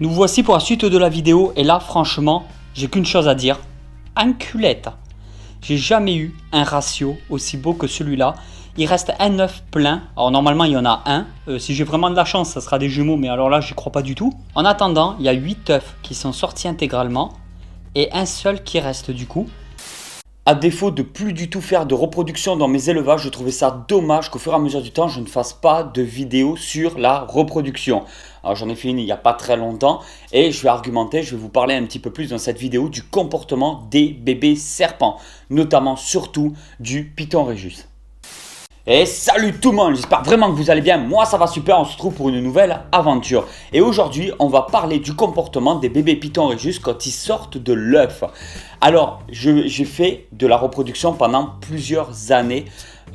Nous voici pour la suite de la vidéo et là franchement j'ai qu'une chose à dire, enculette. J'ai jamais eu un ratio aussi beau que celui-là. Il reste un œuf plein, alors normalement il y en a un, si j'ai vraiment de la chance ça sera des jumeaux mais alors là j'y crois pas du tout. En attendant il y a 8 œufs qui sont sortis intégralement et un seul qui reste du coup. À défaut de plus du tout faire de reproduction dans mes élevages, je trouvais ça dommage qu'au fur et à mesure du temps, je ne fasse pas de vidéo sur la reproduction. Alors j'en ai fait une il n'y a pas très longtemps et je vais argumenter, je vais vous parler un petit peu plus dans cette vidéo du comportement des bébés serpents, notamment surtout du Python Rhésus. Et salut tout le monde, j'espère vraiment que vous allez bien, moi ça va super, on se retrouve pour une nouvelle aventure. Et aujourd'hui on va parler du comportement des bébés Python Rhésus quand ils sortent de l'œuf. Alors j'ai fait de la reproduction pendant plusieurs années,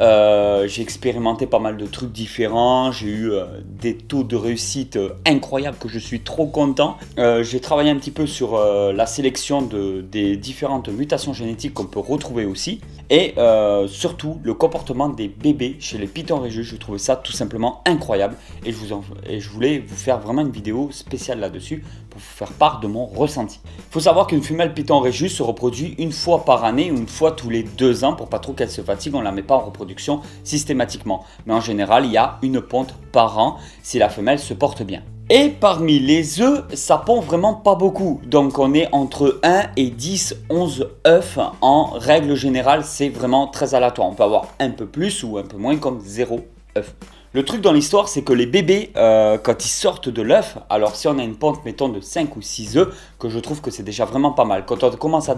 j'ai expérimenté pas mal de trucs différents, j'ai eu des taux de réussite incroyables que je suis trop content. J'ai travaillé un petit peu sur la sélection des différentes mutations génétiques qu'on peut retrouver aussi. Et surtout le comportement des bébés chez les Python Rhésus, je trouvais ça tout simplement incroyable. Et je voulais vous faire vraiment une vidéo spéciale là-dessus pour vous faire part de mon ressenti. Il faut savoir qu'une femelle Python Rhésus se reproduit une fois par année ou une fois tous les 2 ans pour pas trop qu'elle se fatigue, on ne la met pas en reproduction systématiquement. Mais en général, il y a une ponte par an si la femelle se porte bien. Et parmi les œufs, ça pond vraiment pas beaucoup. Donc on est entre 1 et 10, 11 œufs. En règle générale, c'est vraiment très aléatoire. On peut avoir un peu plus ou un peu moins comme 0 œuf. Le truc dans l'histoire, c'est que les bébés, quand ils sortent de l'œuf, alors si on a une ponte, mettons, de 5 ou 6 œufs, que je trouve que c'est déjà vraiment pas mal. Quand on commence à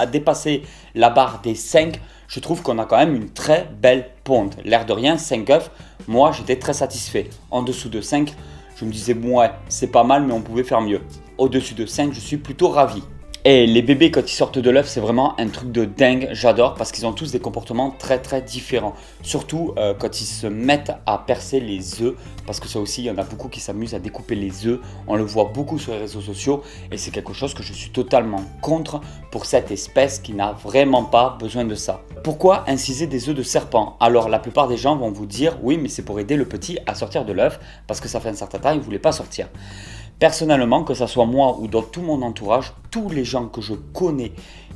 dépasser la barre des 5, je trouve qu'on a quand même une très belle ponte. L'air de rien, 5 œufs, moi j'étais très satisfait. En dessous de 5, je me disais, bon ouais, c'est pas mal, mais on pouvait faire mieux. Au-dessus de 5, je suis plutôt ravi. Et les bébés, quand ils sortent de l'œuf, c'est vraiment un truc de dingue. J'adore parce qu'ils ont tous des comportements très différents. Surtout quand ils se mettent à percer les œufs. Parce que ça aussi, il y en a beaucoup qui s'amusent à découper les œufs. On le voit beaucoup sur les réseaux sociaux. Et c'est quelque chose que je suis totalement contre pour cette espèce qui n'a vraiment pas besoin de ça. Pourquoi inciser des œufs de serpent? Alors la plupart des gens vont vous dire, oui mais c'est pour aider le petit à sortir de l'œuf. Parce que ça fait un certain temps, il ne voulait pas sortir. Personnellement, que ce soit moi ou dans tout mon entourage, tous les gens que je connais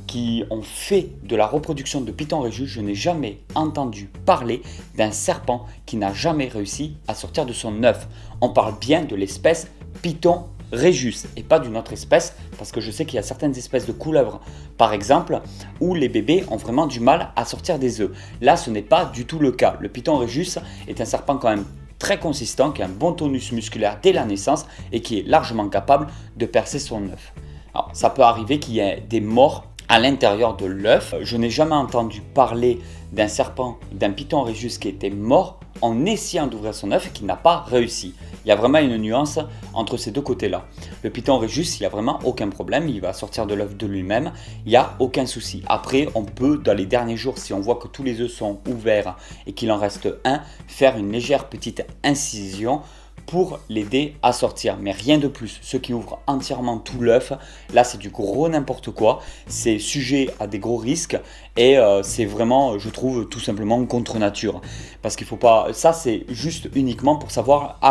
qui ont fait de la reproduction de Python Rhésus, je n'ai jamais entendu parler d'un serpent qui n'a jamais réussi à sortir de son œuf. On parle bien de l'espèce Python Rhésus et pas d'une autre espèce, parce que je sais qu'il y a certaines espèces de couleuvres, par exemple, où les bébés ont vraiment du mal à sortir des œufs. Là, ce n'est pas du tout le cas. Le Python Rhésus est un serpent quand même très consistant, qui a un bon tonus musculaire dès la naissance et qui est largement capable de percer son œuf. Alors, ça peut arriver qu'il y ait des morts à l'intérieur de l'œuf. Je n'ai jamais entendu parler d'un serpent, d'un Python Rhésus qui était mort en essayant d'ouvrir son œuf et qui n'a pas réussi. Il y a vraiment une nuance entre ces deux côtés-là. Le Python Rhésus, il n'y a vraiment aucun problème, il va sortir de l'œuf de lui-même, il n'y a aucun souci. Après, on peut, dans les derniers jours, si on voit que tous les œufs sont ouverts et qu'il en reste un, faire une légère petite incision pour l'aider à sortir, mais rien de plus. Ceux qui ouvrent entièrement tout l'œuf, là c'est du gros n'importe quoi, c'est sujet à des gros risques et c'est vraiment, je trouve, tout simplement contre nature. Parce qu'il faut pas, ça c'est juste uniquement pour savoir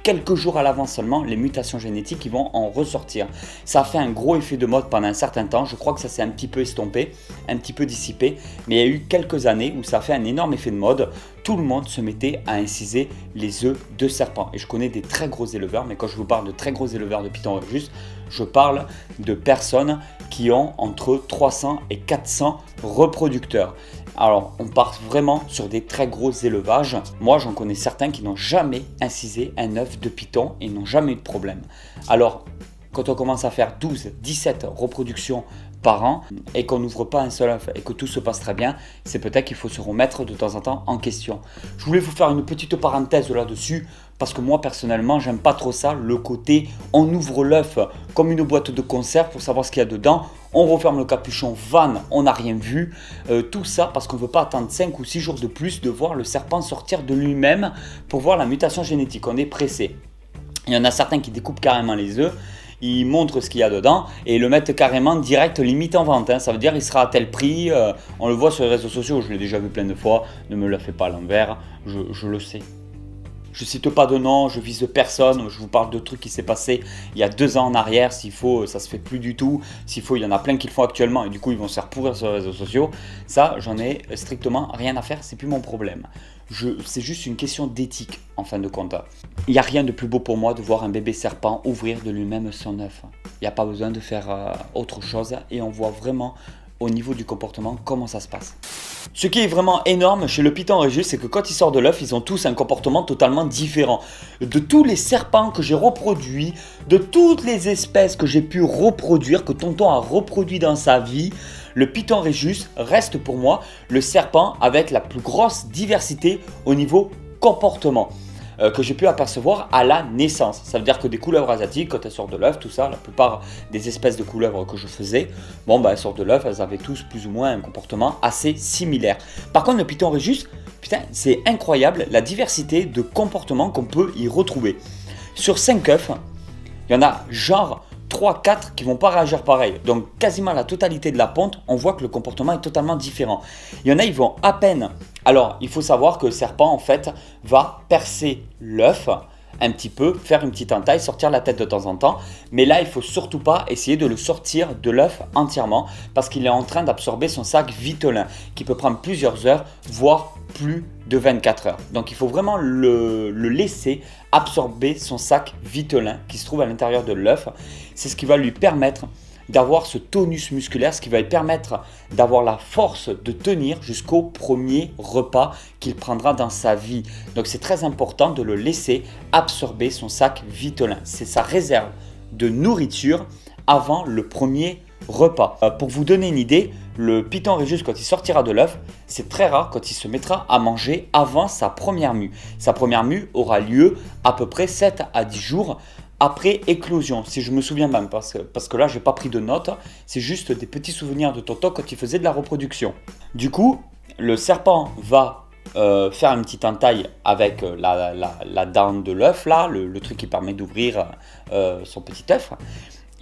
quelques jours à l'avance seulement les mutations génétiques qui vont en ressortir. Ça a fait un gros effet de mode pendant un certain temps, je crois que ça s'est un petit peu estompé, un petit peu dissipé, mais il y a eu quelques années où ça a fait un énorme effet de mode. Tout le monde se mettait à inciser les œufs de serpent. Et je connais des très gros éleveurs, mais quand je vous parle de très gros éleveurs de Python Rhésus, je parle de personnes qui ont entre 300 et 400 reproducteurs. Alors, on part vraiment sur des très gros élevages. Moi, j'en connais certains qui n'ont jamais incisé un œuf de python et n'ont jamais eu de problème. Alors, quand on commence à faire 12, 17 reproductions par an et qu'on n'ouvre pas un seul œuf et que tout se passe très bien, c'est peut-être qu'il faut se remettre de temps en temps en question. Je voulais vous faire une petite parenthèse là-dessus parce que moi personnellement j'aime pas trop ça, le côté on ouvre l'œuf comme une boîte de conserve pour savoir ce qu'il y a dedans, on referme le capuchon, van, on n'a rien vu, tout ça parce qu'on ne veut pas attendre 5 ou 6 jours de plus de voir le serpent sortir de lui-même pour voir la mutation génétique, on est pressé. Il y en a certains qui découpent carrément les œufs, ils montrent ce qu'il y a dedans et le mettent carrément direct limite en vente. Ça veut dire il sera à tel prix. On le voit sur les réseaux sociaux, je l'ai déjà vu plein de fois. Ne me le fais pas à l'envers, je le sais. Je cite pas de nom, je vise personne, je vous parle de trucs qui s'est passé il y a 2 ans en arrière. S'il faut, ça se fait plus du tout. S'il faut, il y en a plein qui le font actuellement et du coup ils vont se faire pourrir sur les réseaux sociaux. Ça, j'en ai strictement rien à faire, c'est plus mon problème. C'est juste une question d'éthique en fin de compte. Il n'y a rien de plus beau pour moi de voir un bébé serpent ouvrir de lui-même son œuf. Il n'y a pas besoin de faire autre chose et on voit vraiment au niveau du comportement comment ça se passe. Ce qui est vraiment énorme chez le Python Régis, c'est que quand ils sortent de l'œuf, ils ont tous un comportement totalement différent. De tous les serpents que j'ai reproduits, de toutes les espèces que j'ai pu reproduire, que tonton a reproduit dans sa vie, le Python Régis reste pour moi le serpent avec la plus grosse diversité au niveau comportement que j'ai pu apercevoir à la naissance. Ça veut dire que des couleuvres asiatiques, quand elles sortent de l'œuf, tout ça, la plupart des espèces de couleuvres que je faisais, elles sortent de l'œuf, elles avaient tous plus ou moins un comportement assez similaire. Par contre, le Python Régis, putain, c'est incroyable la diversité de comportements qu'on peut y retrouver. Sur 5 œufs, il y en a genre 3-4 qui vont pas réagir pareil. Donc quasiment la totalité de la ponte, on voit que le comportement est totalement différent. Il y en a, ils vont à peine. Alors, il faut savoir que le serpent, en fait, va percer l'œuf un petit peu, faire une petite entaille, sortir la tête de temps en temps. Mais là, il ne faut surtout pas essayer de le sortir de l'œuf entièrement parce qu'il est en train d'absorber son sac vitellin qui peut prendre plusieurs heures, voire plus de 24 heures. Donc, il faut vraiment le laisser absorber son sac vitellin qui se trouve à l'intérieur de l'œuf. C'est ce qui va lui permettre d'avoir ce tonus musculaire, ce qui va lui permettre d'avoir la force de tenir jusqu'au premier repas qu'il prendra dans sa vie. Donc c'est très important de le laisser absorber son sac vitellin. C'est sa réserve de nourriture avant le premier repas. Pour vous donner une idée, le Python Régis, quand il sortira de l'œuf, c'est très rare quand il se mettra à manger avant sa première mue. Sa première mue aura lieu à peu près 7 à 10 jours après éclosion, si je me souviens même, parce que là, je n'ai pas pris de notes, c'est juste des petits souvenirs de tonton quand il faisait de la reproduction. Du coup, le serpent va faire une petite entaille avec la dent de l'œuf, là, le truc qui permet d'ouvrir son petit œuf.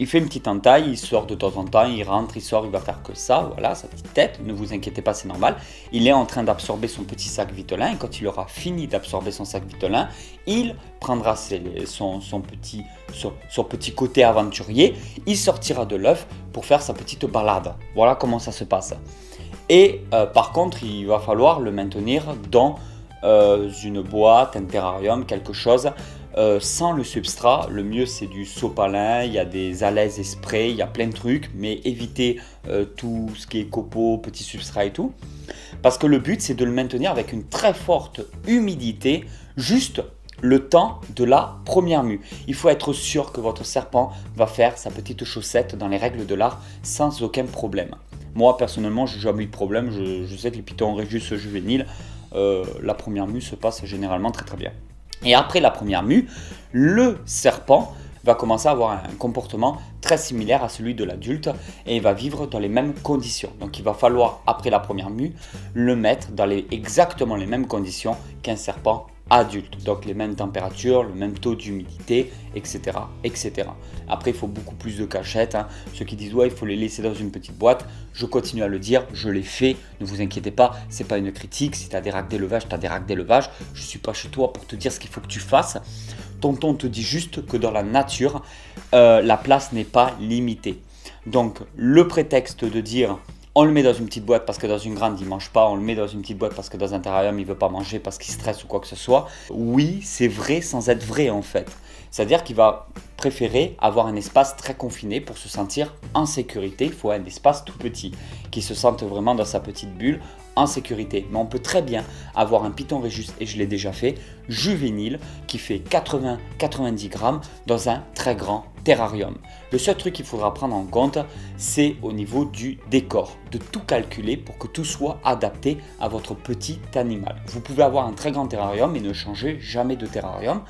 Il fait une petite entaille, il sort de temps en temps, il rentre, il sort, il va faire que ça, voilà, sa petite tête, ne vous inquiétez pas, c'est normal. Il est en train d'absorber son petit sac vitellin et quand il aura fini d'absorber son sac vitellin, il prendra son petit côté aventurier, il sortira de l'œuf pour faire sa petite balade. Voilà comment ça se passe. Et par contre, il va falloir le maintenir dans une boîte, un terrarium, quelque chose. Sans le substrat, le mieux c'est du sopalin, il y a des alaises et sprays, il y a plein de trucs, mais évitez tout ce qui est copeaux, petits substrats et tout. Parce que le but c'est de le maintenir avec une très forte humidité, juste le temps de la première mue. Il faut être sûr que votre serpent va faire sa petite chaussette dans les règles de l'art sans aucun problème. Moi personnellement, je n'ai jamais eu de problème, je sais que les Python Régis juvéniles, la première mue se passe généralement très très bien. Et après la première mue, le serpent va commencer à avoir un comportement très similaire à celui de l'adulte et il va vivre dans les mêmes conditions. Donc il va falloir, après la première mue, le mettre dans exactement les mêmes conditions qu'un serpent adulte. Donc les mêmes températures, le même taux d'humidité, etc., etc. Après, il faut beaucoup plus de cachettes. Ceux qui disent ouais, il faut les laisser dans une petite boîte, je continue à le dire, je l'ai fait. Ne vous inquiétez pas, c'est pas une critique. Si tu as des racks d'élevage, tu as des racks d'élevage. Je suis pas chez toi pour te dire ce qu'il faut que tu fasses. Tonton te dit juste que dans la nature, la place n'est pas limitée. Donc le prétexte de dire on le met dans une petite boîte parce que dans une grande il ne mange pas, on le met dans une petite boîte parce que dans un terrarium il ne veut pas manger parce qu'il stresse ou quoi que ce soit. Oui, c'est vrai sans être vrai en fait. C'est-à-dire qu'il va préférer avoir un espace très confiné pour se sentir en sécurité. Il faut un espace tout petit, qui se sente vraiment dans sa petite bulle en sécurité. Mais on peut très bien avoir un Python Régis, et je l'ai déjà fait, juvénile, qui fait 80-90 grammes dans un très grand terrarium. Le seul truc qu'il faudra prendre en compte, c'est au niveau du décor, de tout calculer pour que tout soit adapté à votre petit animal. Vous pouvez avoir un très grand terrarium et ne changer jamais de terrarium.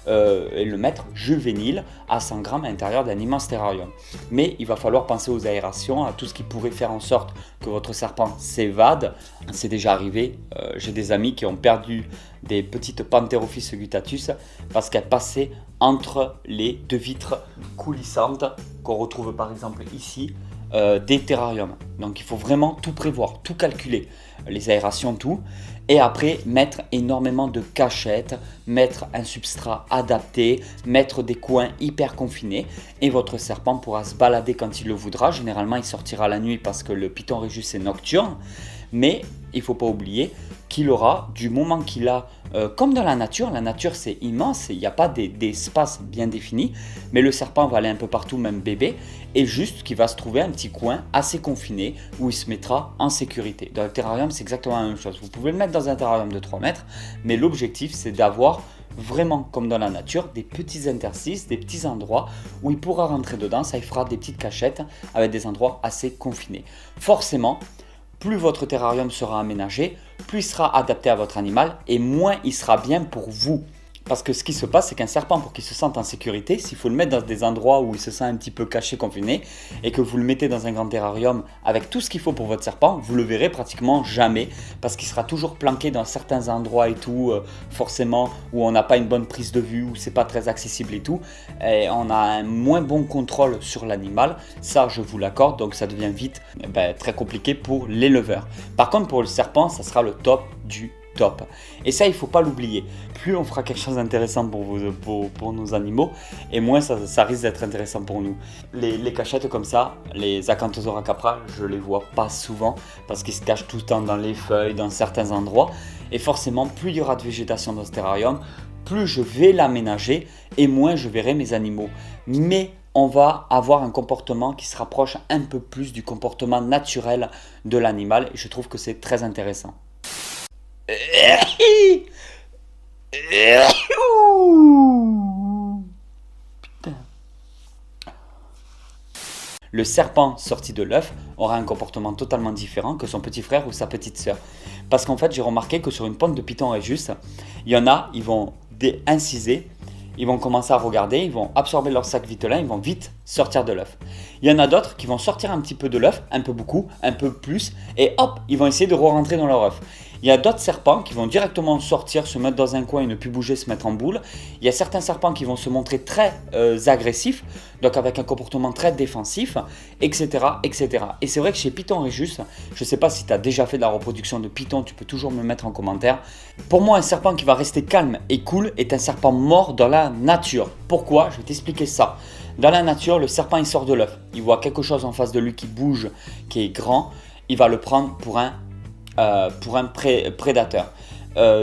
Et le mettre juvénile à 100 grammes à l'intérieur d'un immense terrarium. Mais il va falloir penser aux aérations, à tout ce qui pourrait faire en sorte que votre serpent s'évade. C'est déjà arrivé, j'ai des amis qui ont perdu des petites Pantherophis guttatus parce qu'elles passaient entre les deux vitres coulissantes qu'on retrouve par exemple ici des terrariums. Donc il faut vraiment tout prévoir, tout calculer, les aérations, tout. Et après, mettre énormément de cachettes, mettre un substrat adapté, mettre des coins hyper confinés. Et votre serpent pourra se balader quand il le voudra. Généralement, il sortira la nuit parce que le Python Régis est nocturne. Mais il ne faut pas oublier qu'il aura, du moment qu'il a, comme dans la nature c'est immense, il n'y a pas d'espace bien défini, mais le serpent va aller un peu partout, même bébé, et juste qu'il va se trouver un petit coin assez confiné où il se mettra en sécurité. Dans le terrarium, c'est exactement la même chose. Vous pouvez le mettre dans un terrarium de 3 mètres, mais l'objectif, c'est d'avoir vraiment, comme dans la nature, des petits interstices, des petits endroits où il pourra rentrer dedans. Ça, il fera des petites cachettes avec des endroits assez confinés. Forcément, plus votre terrarium sera aménagé, plus il sera adapté à votre animal et moins il sera bien pour vous. Parce que ce qui se passe, c'est qu'un serpent, pour qu'il se sente en sécurité, s'il faut le mettre dans des endroits où il se sent un petit peu caché, confiné, et que vous le mettez dans un grand terrarium avec tout ce qu'il faut pour votre serpent, vous le verrez pratiquement jamais, parce qu'il sera toujours planqué dans certains endroits et tout, forcément, où on n'a pas une bonne prise de vue, où c'est pas très accessible et tout, et on a un moins bon contrôle sur l'animal, ça je vous l'accorde, donc ça devient vite très compliqué pour l'éleveur. Par contre, pour le serpent, ça sera le top du top. Et ça, il ne faut pas l'oublier. Plus on fera quelque chose d'intéressant pour nos animaux, et moins ça risque d'être intéressant pour nous. Les cachettes comme ça, les Acanthosaura capra, je les vois pas souvent parce qu'ils se cachent tout le temps dans les feuilles, dans certains endroits. Et forcément, plus il y aura de végétation dans ce terrarium, plus je vais l'aménager et moins je verrai mes animaux. Mais on va avoir un comportement qui se rapproche un peu plus du comportement naturel de l'animal. Et je trouve que c'est très intéressant. Putain. Le serpent sorti de l'œuf aura un comportement totalement différent que son petit frère ou sa petite sœur. Parce qu'en fait, j'ai remarqué que sur une ponte de Python Régis, il y en a, ils vont inciser, ils vont commencer à regarder, ils vont absorber leur sac vitelin, ils vont vite sortir de l'œuf. Il y en a d'autres qui vont sortir un petit peu de l'œuf, un peu beaucoup, un peu plus, et hop, ils vont essayer de re-rentrer dans leur œuf. Il y a d'autres serpents qui vont directement sortir, se mettre dans un coin et ne plus bouger, se mettre en boule. Il y a certains serpents qui vont se montrer très agressifs, donc avec un comportement très défensif, etc. etc. Et c'est vrai que chez Python Régis, je ne sais pas si tu as déjà fait de la reproduction de Python, tu peux toujours me mettre en commentaire. Pour moi, un serpent qui va rester calme et cool est un serpent mort dans la nature. Pourquoi? Je vais t'expliquer ça. Dans la nature, le serpent il sort de l'œuf, il voit quelque chose en face de lui qui bouge, qui est grand, il va le prendre pour un prédateur.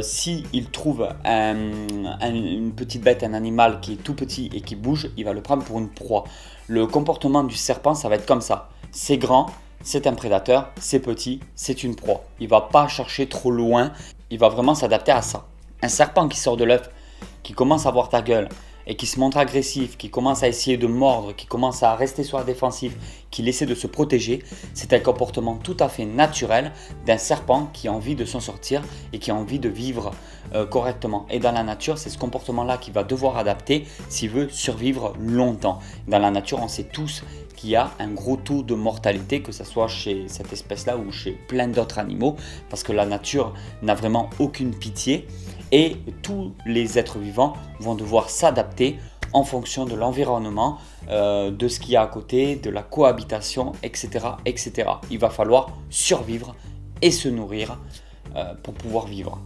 Si il trouve une petite bête, un animal qui est tout petit et qui bouge, il va le prendre pour une proie. Le comportement du serpent, ça va être comme ça. C'est grand, c'est un prédateur, c'est petit, c'est une proie. Il ne va pas chercher trop loin, il va vraiment s'adapter à ça. Un serpent qui sort de l'œuf, qui commence à voir ta gueule, et qui se montre agressif, qui commence à essayer de mordre, qui commence à rester sur la défensive, qui essaie de se protéger, c'est un comportement tout à fait naturel d'un serpent qui a envie de s'en sortir et qui a envie de vivre correctement. Et dans la nature, c'est ce comportement-là qu'il va devoir adapter s'il veut survivre longtemps. Dans la nature, on sait tous qu'il y a un gros taux de mortalité, que ce soit chez cette espèce-là ou chez plein d'autres animaux, parce que la nature n'a vraiment aucune pitié. Et tous les êtres vivants vont devoir s'adapter en fonction de l'environnement, de ce qu'il y a à côté, de la cohabitation, etc., etc. Il va falloir survivre et se nourrir pour pouvoir vivre.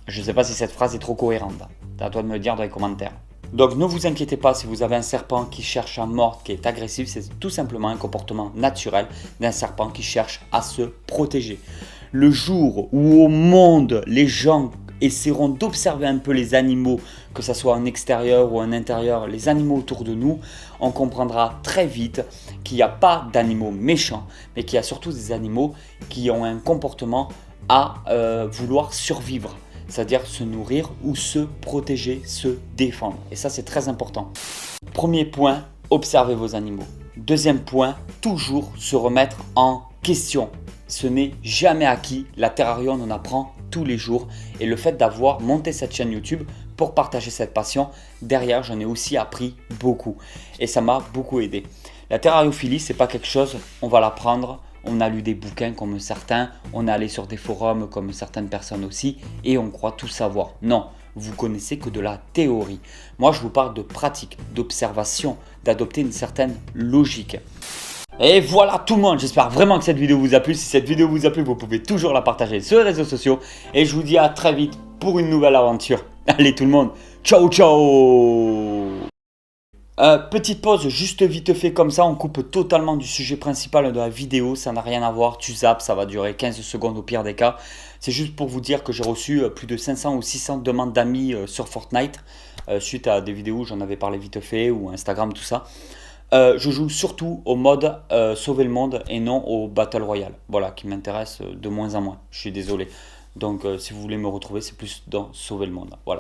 Je ne sais pas si cette phrase est trop cohérente. C'est à toi de me le dire dans les commentaires. Donc ne vous inquiétez pas si vous avez un serpent qui cherche à mordre, qui est agressif, c'est tout simplement un comportement naturel d'un serpent qui cherche à se protéger. Le jour où au monde les gens essaieront d'observer un peu les animaux, que ce soit en extérieur ou en intérieur, les animaux autour de nous, on comprendra très vite qu'il n'y a pas d'animaux méchants, mais qu'il y a surtout des animaux qui ont un comportement à vouloir survivre, c'est-à-dire se nourrir ou se protéger, se défendre. Et ça, c'est très important. Premier point, observez vos animaux. Deuxième point, toujours se remettre en question. Ce n'est jamais acquis, la terrarium on apprend tous les jours et le fait d'avoir monté cette chaîne YouTube pour partager cette passion, derrière j'en ai aussi appris beaucoup et ça m'a beaucoup aidé. La terrariophilie c'est pas quelque chose, on va l'apprendre, on a lu des bouquins comme certains, on est allé sur des forums comme certaines personnes aussi et on croit tout savoir. Non, vous connaissez que de la théorie. Moi je vous parle de pratique, d'observation, d'adopter une certaine logique. Et voilà tout le monde, j'espère vraiment que cette vidéo vous a plu. Si cette vidéo vous a plu, vous pouvez toujours la partager sur les réseaux sociaux. Et je vous dis à très vite pour une nouvelle aventure. Allez tout le monde, ciao ciao. Petite pause juste vite fait comme ça, on coupe totalement du sujet principal de la vidéo, ça n'a rien à voir, tu zappes, ça va durer 15 secondes au pire des cas. C'est juste pour vous dire que j'ai reçu plus de 500 ou 600 demandes d'amis sur Fortnite, suite à des vidéos où j'en avais parlé vite fait, ou Instagram, tout ça. Je joue surtout au mode sauver le monde et non au Battle Royale, voilà, qui m'intéresse de moins en moins, je suis désolé. Donc si vous voulez me retrouver, c'est plus dans sauver le monde, voilà.